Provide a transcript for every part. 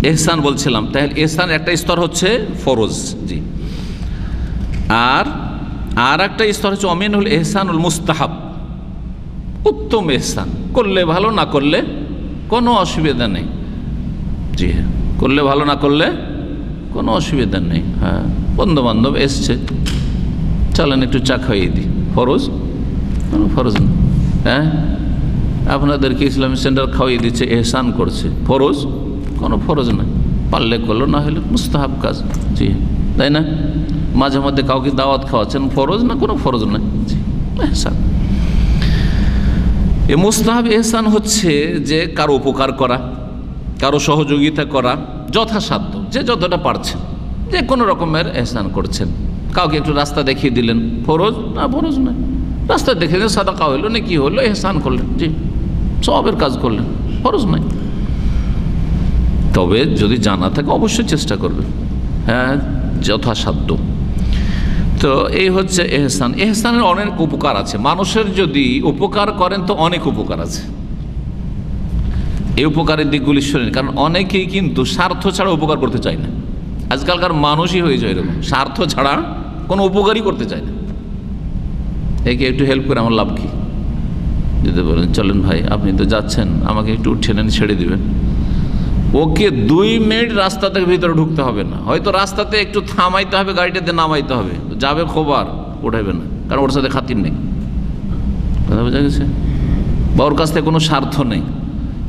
এহসান বলছিলাম, তাহলে এহসান একটা স্তর হচ্ছে ফরজ, জি। আর একটা স্তর হচ্ছে অমিনুল এহসানুল মুস্তাহাব, উত্তম এহসান, করলে ভালো, না করলে কোনো অসুবিধা নেই, জি হ্যাঁ, করলে ভালো, না করলে কোনো অসুবিধা নেই। হ্যাঁ, বন্ধু বান্ধব এসছে, চলেন একটু চা খাইয়ে দিই, ফরজ? কোনো ফরজ না। হ্যাঁ, আপনাদেরকে ইসলামিক সেন্টার খাওয়াই দিচ্ছে, এহসান করছে, ফরজ? কোনো ফরজ না, পারলে করলো, না হলে মুস্তাহাব কাজ, জি, তাই না? মাঝে মধ্যে কাউকে দাওয়াত খাওয়াচ্ছেন, ফরজ না? কোনো ফরজ না, জি, এহসান। এ মুস্তাহাব এহসান হচ্ছে যে কারো উপকার করা, কারো সহযোগিতা করা, যথাসাধ্য, যে যতটা পারছেন, যে কোনো রকমের এহসান করছেন। কাউকে একটু রাস্তা দেখিয়ে দিলেন, ফরজ? না, ফরজ না। রাস্তা দেখে দিলেন, সাদাকা হইলো, না কি হলো, এহসান করলেন, জি, সওয়াবের কাজ করলেন, ফরজ নাই। তবে যদি জানা থাকে অবশ্যই চেষ্টা করবেন, হ্যাঁ, যথাসাধ্য। তো এই হচ্ছে এহসান। এহসানের অনেক উপকার আছে, মানুষের যদি উপকার করেন তো অনেক উপকার আছে। এই উপকারের দিকগুলি শোনেন, কারণ অনেকেই কিন্তু স্বার্থ ছাড়া উপকার করতে চায় না। আজকালকার মানুষই হয়ে যায় এরকম, স্বার্থ ছাড়া কোনো উপকারই করতে চায় না। একে একটু হেল্প করে আমার লাভ কি? যদি বলেন চলেন ভাই, আপনি তো যাচ্ছেন, আমাকে একটু উঠে নেন, ছেড়ে দিবেন, ওকে 2 মিনিট রাস্তা থেকে ভিতরে ঢুকতে হবে না, হয়তো রাস্তাতে একটু থামাইতে হবে, গাড়িটাতে নামাইতে হবে, যাবে খবর, উঠাইবে না, কারণ ওর সাথে খাতির নেই, কথা বোঝা গেছে? বা ওর কাছ থেকে কোনো স্বার্থ নেই,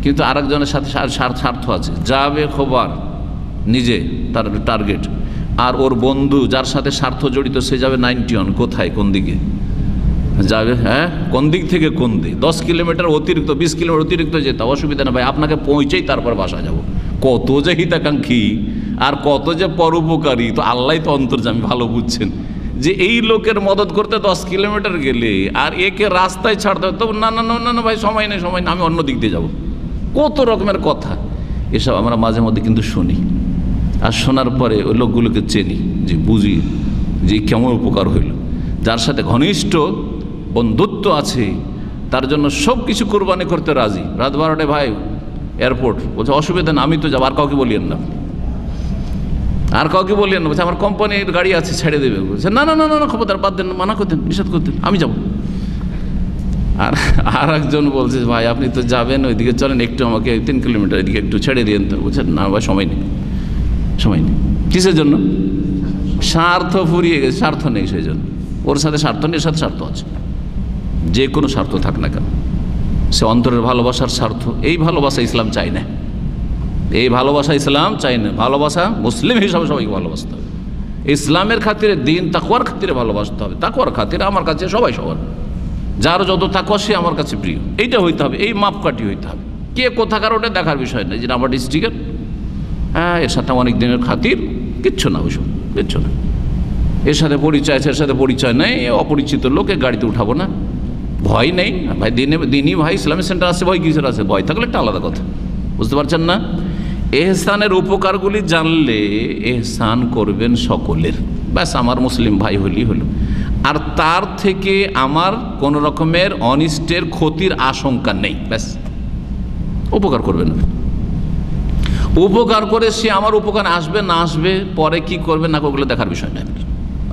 কিন্তু আরেকজনের সাথে স্বার্থ আছে, যাবে খবর, নিজে তার টার্গেট, আর ওর বন্ধু যার সাথে স্বার্থ জড়িত সে যাবে 91, কোথায়, কোন দিকে যাবে, হ্যাঁ, কোন দিক থেকে কোন দিক, 10 কিলোমিটার অতিরিক্ত, 20 কিলোমিটার অতিরিক্ত যেতে অসুবিধা না ভাই, আপনাকে পৌঁছেই তারপর বাসা যাব। কত যে হিতাকাঙ্ক্ষী আর কত যে পরোপকারী, তো আল্লাহ তো অন্তর্যামী, ভালো বুঝছেন যে এই লোকের মদত করতে 10 কিলোমিটার গেলে আর একে রাস্তায় ছাড়তে হবে, তো না না না না ভাই, সময় নেই, সময় নেই, আমি অন্য দিক দিয়ে যাব, কত রকমের কথা এসব আমরা মাঝে মধ্যে কিন্তু শুনি। আর শোনার পরে ওই লোকগুলোকে চিনি, যে বুঝি যে কেমন উপকার হইল। যার সাথে ঘনিষ্ঠ বন্ধুত্ব আছে তার জন্য সব কিছু কোরবানি করতে রাজি। রাত 12টায় ভাই এয়ারপোর্ট, বলছে অসুবিধা না, আমি তো যাব, আর কাউকে বলিয়েন না, আর কাউকে বলিয়েন না, বলছে আমার কোম্পানির গাড়ি আছে, ছেড়ে দেবে, বলছে না না না না, খবরদার, বাদ দেন, মানা করতেন, নিষেধ করতেন, আমি যাব। আর একজন বলছে ভাই আপনি তো যাবেন, ওইদিকে চলেন, একটু আমাকে 3 কিলোমিটার এদিকে একটু ছেড়ে দিয়েন তো, বলছে না ভাই, সময় নেই, সময় নেই। কিসের জন্য? স্বার্থ ফুরিয়ে গেছে, স্বার্থ নেই, সেই জন্য। ওর সাথে স্বার্থ নেই, এর সাথে স্বার্থ আছে, যে কোনো স্বার্থ থাক না কেন, সে অন্তরের ভালোবাসার স্বার্থ। এই ভালোবাসা ইসলাম চাই না, এই ভালোবাসা ইসলাম চাই না। ভালোবাসা মুসলিম হিসাবে সবাইকে ভালোবাসতে হবে, ইসলামের খাতিরে, দিন তাকওয়ার খাতিরে ভালোবাসতে হবে। তাকওয়ার খাতিরে আমার কাছে সবাই সবার, যার যত তাকওয়া সে আমার কাছে প্রিয়, এইটা হইতে হবে, এই মাপকাঠি হইতে হবে। কে কোথাকার ওটা দেখার বিষয় নেই, যেটা আমার ডিস্ট্রিক্টের, হ্যাঁ, এর সাথে অনেক দিনের খাতির, কিচ্ছু না, ওইসব কিচ্ছু না। এর সাথে পরিচয় আছে, এর সাথে পরিচয় নেই, অপরিচিত লোকে গাড়িতে উঠাবো না, ভয় নেই ভাই, দিনই ভাই ইসলামিক সেন্টার আছে, ভয় কিসের আছে? ভয় থাকলে একটা আলাদা কথা, বুঝতে পারছেন না? এহসানের উপকারগুলি জানলে এহসান করবেন সকলের, ব্যাস, আমার মুসলিম ভাই হলেই হলো। আর তার থেকে আমার কোনো রকমের অনিষ্টের ক্ষতির আশঙ্কা নেই, ব্যাস, উপকার করবেন। উপকার করে সে আমার উপকার আসবে না আসবে, পরে কি করবে না করবে দেখার বিষয় নয়,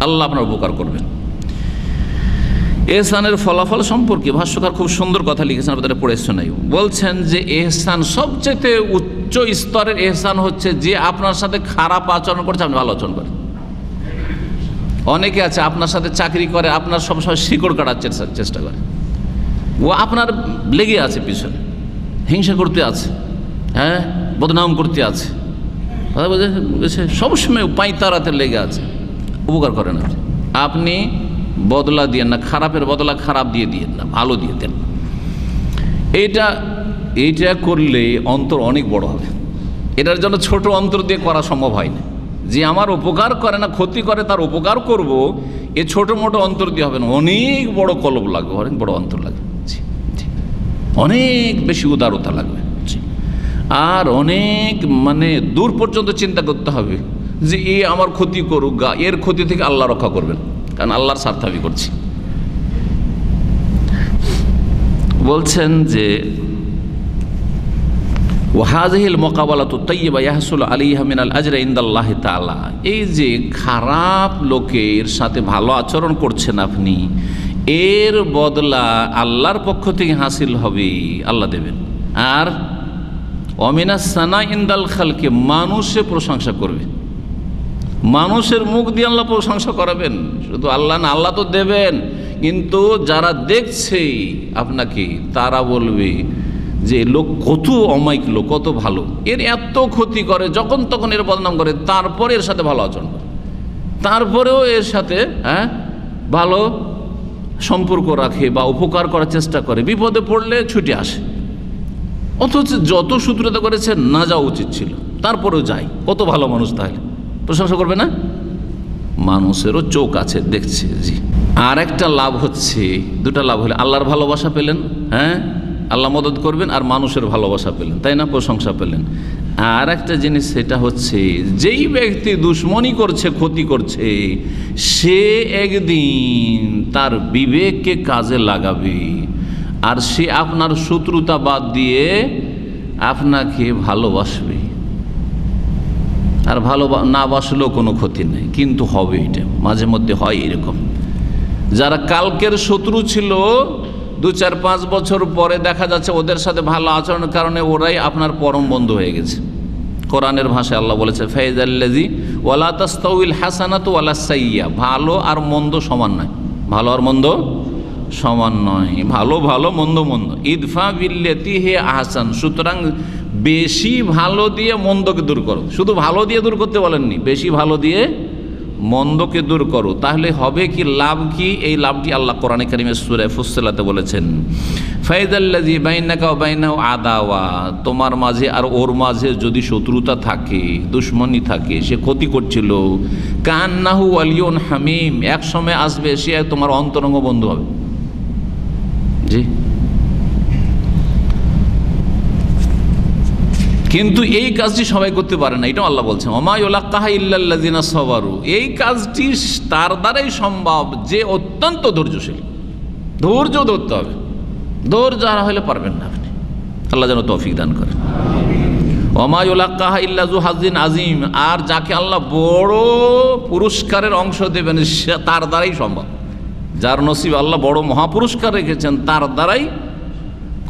আল্লাহ আপনার উপকার করবেন। এহসানের ফলাফল সম্পর্কে ভাষ্যকার খুব সুন্দর কথা লিখেছেন, আপনারা পড়ে শোনাই। বলছেন যে এহসান, সবচেয়ে উচ্চ স্তরের এহসান হচ্ছে যে আপনার সাথে খারাপ আচরণ করছে আপনি ভালো আচরণ করেন। অনেকে আছে আপনার সাথে চাকরি করে, আপনার সবসময় শিকড় কাটার চেষ্টা করে, ও আপনার লেগে আছে পিছনে, হিংসা করতে আছে, হ্যাঁ, বদনাম করতে আছে, কথা বুঝেছে, সবসময় পাঁইতারাতে লেগে আছে, উপকার করেন আপনি। আপনি বদলা দিয়েন না, খারাপের বদলা খারাপ দিয়ে দিয়েন না, ভালো দিয়ে দেন। এইটা করলে অন্তর অনেক বড় হবে। এটার জন্য ছোট অন্তর দিয়ে করা সম্ভব হয় না। যে আমার উপকার করে না, ক্ষতি করে, তার উপকার করব, এ ছোটো মোটো অন্তর দিয়ে হবে না, অনেক বড় কলব লাগবে, অনেক বড় অন্তর লাগবে, অনেক বেশি উদারতা লাগবে, আর অনেক দূর পর্যন্ত চিন্তা করতে হবে যে এ আমার ক্ষতি করুক গা, এর ক্ষতি থেকে আল্লাহ রক্ষা করবেন, কারণ আল্লাহর স্বার্থ আমি করছি। বলছেন যে ওয়াহাযিহিল মুকাবালাতু তাইয়্যিবা ইয়াহসুলু আলাইহা মিনাল আজরি ইনদাল্লাহি তাআলা। এই যে খারাপ লোকের সাথে ভালো আচরণ করছেন আপনি, এর বদলা আল্লাহর পক্ষ থেকে হাসিল হবে, আল্লাহ দেবেন। আর ওয়ামিনাস সানা ইনদাল খালকি, মানুষে প্রশংসা করবে, মানুষের মুখ দিয়ে আল্লাহ প্রশংসা করাবেন, শুধু আল্লাহ না, আল্লাহ তো দেবেন, কিন্তু যারা দেখছে আপনাকে তারা বলবে যে লোক কত অমায়িক লোক, কত ভালো, এর এত ক্ষতি করে, যখন তখন এর বদনাম করে, তারপরে এর সাথে ভালো আচরণ করে, তারপরেও এর সাথে ভালো সম্পর্ক রাখে বা উপকার করার চেষ্টা করে, বিপদে পড়লে ছুটে আসে। অথচ যত শত্রুতা করেছে না যাওয়া উচিত ছিল, তারপরেও যায়, কত ভালো মানুষ, তাহলে প্রশংসা করবে না? মানুষেরও চোখ আছে, দেখছে। জি, আর একটা লাভ হচ্ছে, দুটা লাভ হলে, আল্লাহর ভালোবাসা পেলেন, আল্লাহ মদদ করবেন, আর মানুষের ভালোবাসা পেলেন, তাই না, প্রশংসা পেলেন। আর একটা জিনিস, সেটা হচ্ছে যেই ব্যক্তি দুশ্মনী করছে, ক্ষতি করছে, সে একদিন তার বিবেককে কাজে লাগাবে, আর সে আপনার শত্রুতা বাদ দিয়ে আপনাকে ভালোবাসবে। আর ভালো না বাসলেও কোনো ক্ষতি নেই, কিন্তু হবে, এটা মাঝে মধ্যে হয় এরকম। যারা কালকের শত্রু ছিল, 2-4-5 বছর পরে দেখা যাচ্ছে ওদের সাথে ভালো আচরণের কারণে ওরাই আপনার পরম বন্ধু হয়ে গেছে। কোরআনের ভাষায় আল্লাহ বলেছে, ফাইজাল্লাযী ওয়ালা তাস্তাউইল হাসানাতু ওয়ালা সাইয়্যা, ভালো আর মন্দ সমান নয়, ভালো আর মন্দ সমান নয়, ভালো ভালো, মন্দ মন্দ। ইদফা বিল্লাতি হে আহসান, সুতরাং বেশি ভালো দিয়ে মন্দকে দূর করো, শুধু ভালো দিয়ে দূর করতে বলেননি, বেশি ভালো দিয়ে মন্দকে দূর করো, তাহলে হবে কি, লাভ কি? এই লাভটি আল্লাহ কোরআনে কারিমে সূরা ফুসসিলাতে বলেছেন, ফাইজাল্লাযী বাইনাকা ওয়া বাইনাহু আদাওয়া, তোমার মাঝে আর ওর মাঝে যদি শত্রুতা থাকে, দুশমনী থাকে, সে ক্ষতি করছিল, কান্নাহু ওয়ালিয়ুন হামিম, এক সময় আসবে সে তোমার অন্তরঙ্গ বন্ধু হবে। জি, কিন্তু এই কাজটি সবাই করতে পারে না, এটা আল্লাহ বলছেন, ওমা ইউলাক্কাহা ইল্লাল্লাযিনা সাবারু, এই কাজটি তার দ্বারাই সম্ভব যে অত্যন্ত ধৈর্যশীল, ধৈর্য ধরতে হবে, ধৈর্য আর হলে পারবেন না আপনি। আল্লাহ যেন তৌফিক দান করেন। ওমা ইউলাক্কাহা ইল্লা যু হাযিন আযীম, আর যাকে আল্লাহ বড় পুরস্কারের অংশ দেবেন সে তার দ্বারাই সম্ভব, যার নসিব আল্লাহ বড় মহাপুরস্কার রেখেছেন, তার দ্বারাই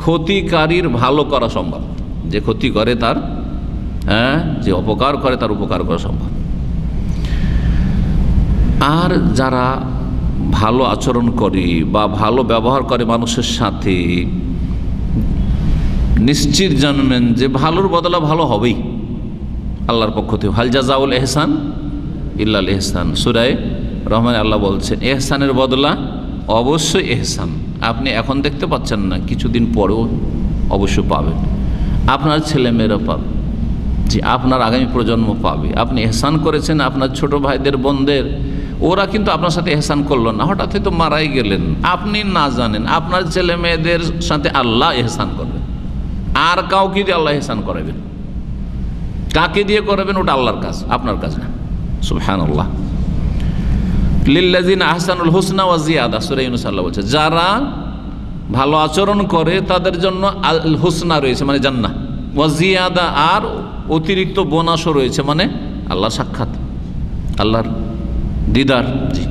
ক্ষতিকারীর ভালো করা সম্ভব, যে ক্ষতি করে তার যে অপকার করে তার উপকার করা সম্ভব। আর যারা ভালো আচরণ করে বা ভালো ব্যবহার করে মানুষের সাথে, নিশ্চিত জানবেন যে ভালোর বদলা ভালো হবেই আল্লাহর পক্ষ থেকে। হাল জাযাউল ইহসান ইল্লাল ইহসান, সূরা রহমানে আল্লাহ বলছেন, ইহসানের বদলা অবশ্যই ইহসান। আপনি এখন দেখতে পাচ্ছেন না, কিছুদিন পরেও অবশ্যই পাবেন, আপনার ছেলেমেয়েরা পাবে, যে আপনার আগামী প্রজন্ম পাবে। আপনি এহসান করেছেন আপনার ছোট ভাইদের, বোনদের, ওরা কিন্তু আপনার সাথে এহসান করলো না, হঠাৎ হয়তো মারাই গেলেন, আপনি না জানেন, আপনার ছেলে মেয়েদের সাথে আল্লাহ এহসান করবেন। আর কাউকে দিয়ে আল্লাহ এহসান করাবেন, কাকে দিয়ে করাবেন ওটা আল্লাহর কাজ, আপনার কাজ না। সুবহানাল্লাহ। লিল্লাযিনা আহসানুল হুসনা ওয়া জিয়াদা, সূরা ইউনূস আল্লাহ বলছে, যারা ভালো আচরণ করে তাদের জন্য আল হুসনা রয়েছে, মানে জান্নাহ, ওয়া জিয়াদা, আর অতিরিক্ত বোনাসও রয়েছে, মানে আল্লাহর সাক্ষাৎ, আল্লাহর দিদার। জি।